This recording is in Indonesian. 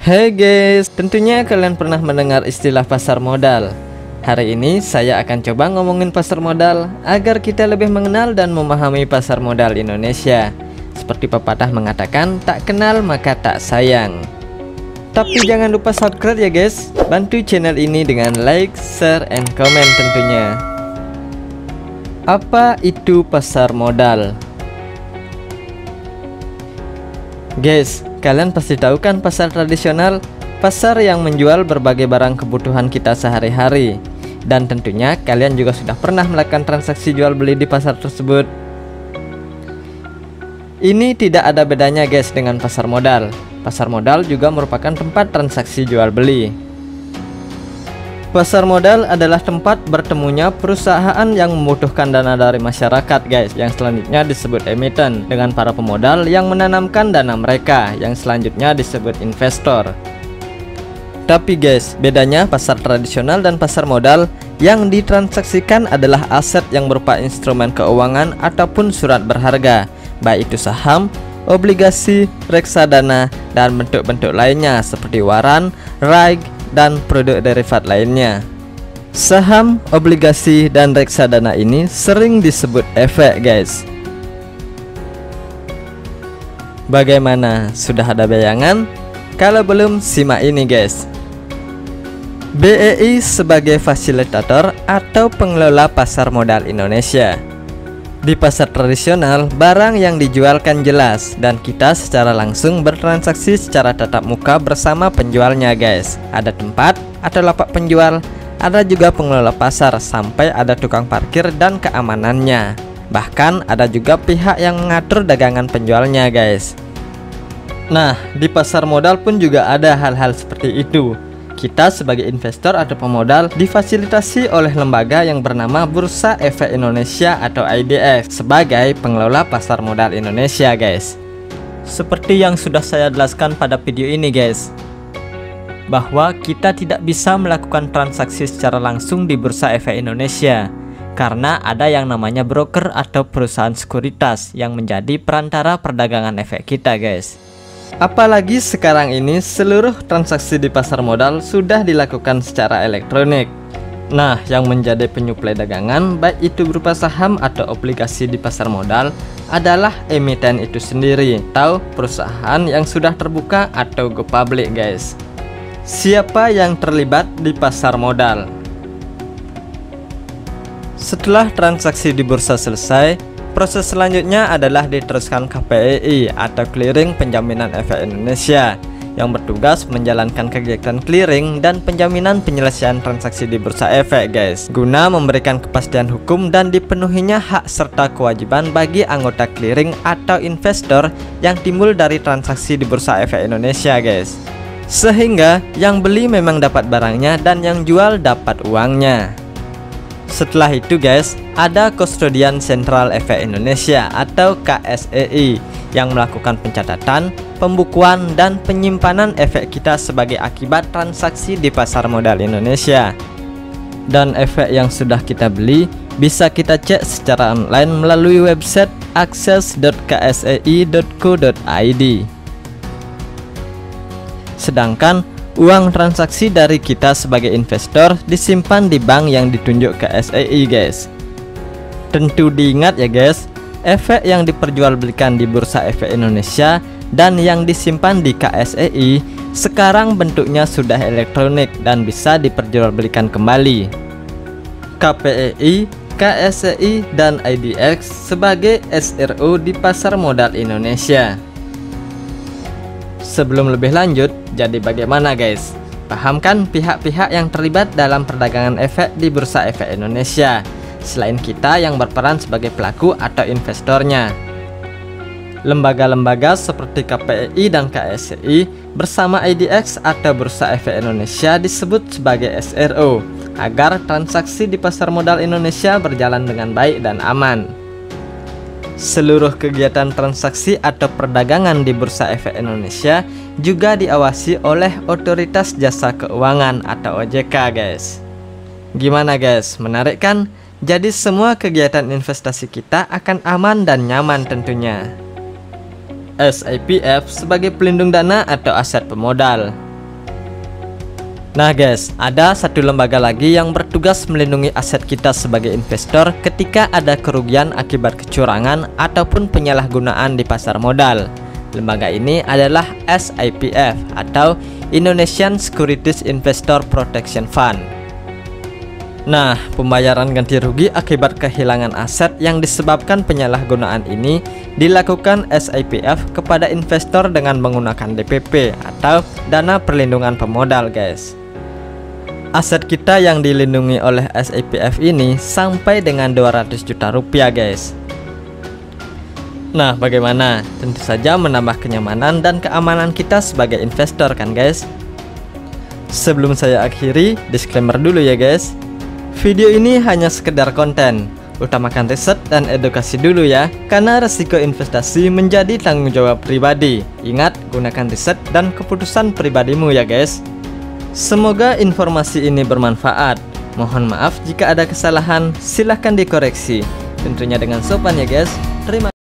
Hey guys, tentunya kalian pernah mendengar istilah pasar modal. Hari ini saya akan coba ngomongin pasar modal agar kita lebih mengenal dan memahami pasar modal Indonesia. Seperti pepatah mengatakan, tak kenal maka tak sayang. Tapi jangan lupa subscribe ya guys. Bantu channel ini dengan like, share, and comment tentunya. Apa itu pasar modal? Guys, kalian pasti tahu kan pasar tradisional, pasar yang menjual berbagai barang kebutuhan kita sehari-hari. Dan tentunya kalian juga sudah pernah melakukan transaksi jual beli di pasar tersebut. Ini tidak ada bedanya guys dengan pasar modal. Pasar modal juga merupakan tempat transaksi jual beli. Pasar modal adalah tempat bertemunya perusahaan yang membutuhkan dana dari masyarakat guys, yang selanjutnya disebut emiten, dengan para pemodal yang menanamkan dana mereka, yang selanjutnya disebut investor. Tapi guys, bedanya pasar tradisional dan pasar modal, yang ditransaksikan adalah aset yang berupa instrumen keuangan ataupun surat berharga, baik itu saham, obligasi, reksadana, dan bentuk-bentuk lainnya seperti waran, RAIG, dan produk derivat lainnya. Saham, obligasi, dan reksadana ini sering disebut efek guys. Bagaimana? Sudah ada bayangan? Kalau belum, simak ini guys. BEI sebagai fasilitator atau pengelola pasar modal Indonesia. Di pasar tradisional, barang yang dijualkan jelas dan kita secara langsung bertransaksi secara tatap muka bersama penjualnya guys. Ada tempat atau lapak penjual, ada juga pengelola pasar, sampai ada tukang parkir dan keamanannya. Bahkan ada juga pihak yang mengatur dagangan penjualnya guys. Nah, di pasar modal pun juga ada hal-hal seperti itu. Kita sebagai investor atau pemodal difasilitasi oleh lembaga yang bernama Bursa Efek Indonesia atau IDX sebagai pengelola pasar modal Indonesia guys. Seperti yang sudah saya jelaskan pada video ini guys, bahwa kita tidak bisa melakukan transaksi secara langsung di Bursa Efek Indonesia karena ada yang namanya broker atau perusahaan sekuritas yang menjadi perantara perdagangan efek kita guys. Apalagi sekarang ini seluruh transaksi di pasar modal sudah dilakukan secara elektronik. Nah, yang menjadi penyuplai dagangan baik itu berupa saham atau obligasi di pasar modal adalah emiten itu sendiri atau perusahaan yang sudah terbuka atau go public guys. Siapa yang terlibat di pasar modal? Setelah transaksi di bursa selesai, proses selanjutnya adalah diteruskan KPEI atau Clearing Penjaminan Efek Indonesia yang bertugas menjalankan kegiatan clearing dan penjaminan penyelesaian transaksi di bursa efek guys, guna memberikan kepastian hukum dan dipenuhinya hak serta kewajiban bagi anggota clearing atau investor yang timbul dari transaksi di bursa efek Indonesia guys. Sehingga yang beli memang dapat barangnya dan yang jual dapat uangnya. Setelah itu guys, ada Kustodian Sentral Efek Indonesia atau KSEI yang melakukan pencatatan, pembukuan, dan penyimpanan efek kita sebagai akibat transaksi di pasar modal Indonesia. Dan efek yang sudah kita beli bisa kita cek secara online melalui website akses.ksei.co.id. Sedangkan uang transaksi dari kita sebagai investor disimpan di bank yang ditunjuk KSEI guys. Tentu diingat ya guys, efek yang diperjualbelikan di Bursa Efek Indonesia dan yang disimpan di KSEI sekarang bentuknya sudah elektronik dan bisa diperjualbelikan kembali. KPEI, KSEI, dan IDX sebagai SRO di pasar modal Indonesia. Sebelum lebih lanjut, jadi bagaimana guys? Paham kan pihak-pihak yang terlibat dalam perdagangan efek di Bursa Efek Indonesia, selain kita yang berperan sebagai pelaku atau investornya. Lembaga-lembaga seperti KPEI dan KSEI bersama IDX atau Bursa Efek Indonesia disebut sebagai SRO, agar transaksi di pasar modal Indonesia berjalan dengan baik dan aman. Seluruh kegiatan transaksi atau perdagangan di Bursa Efek Indonesia juga diawasi oleh Otoritas Jasa Keuangan atau OJK guys. Gimana guys, menarik kan? Jadi semua kegiatan investasi kita akan aman dan nyaman tentunya. SIPF sebagai pelindung dana atau aset pemodal. Nah guys, ada satu lembaga lagi yang bertugas melindungi aset kita sebagai investor ketika ada kerugian akibat kecurangan ataupun penyalahgunaan di pasar modal. Lembaga ini adalah SIPF atau Indonesian Securities Investor Protection Fund. Nah, pembayaran ganti rugi akibat kehilangan aset yang disebabkan penyalahgunaan ini dilakukan SIPF kepada investor dengan menggunakan DPP atau dana perlindungan pemodal guys. Aset kita yang dilindungi oleh SIPF ini sampai dengan 200 juta rupiah guys. Nah, bagaimana? Tentu saja menambah kenyamanan dan keamanan kita sebagai investor kan guys. Sebelum saya akhiri, disclaimer dulu ya guys. Video ini hanya sekedar konten, utamakan riset dan edukasi dulu ya, karena resiko investasi menjadi tanggung jawab pribadi. Ingat, gunakan riset dan keputusan pribadimu ya guys. Semoga informasi ini bermanfaat. Mohon maaf jika ada kesalahan, silahkan dikoreksi. Tentunya dengan sopan ya guys. Terima kasih.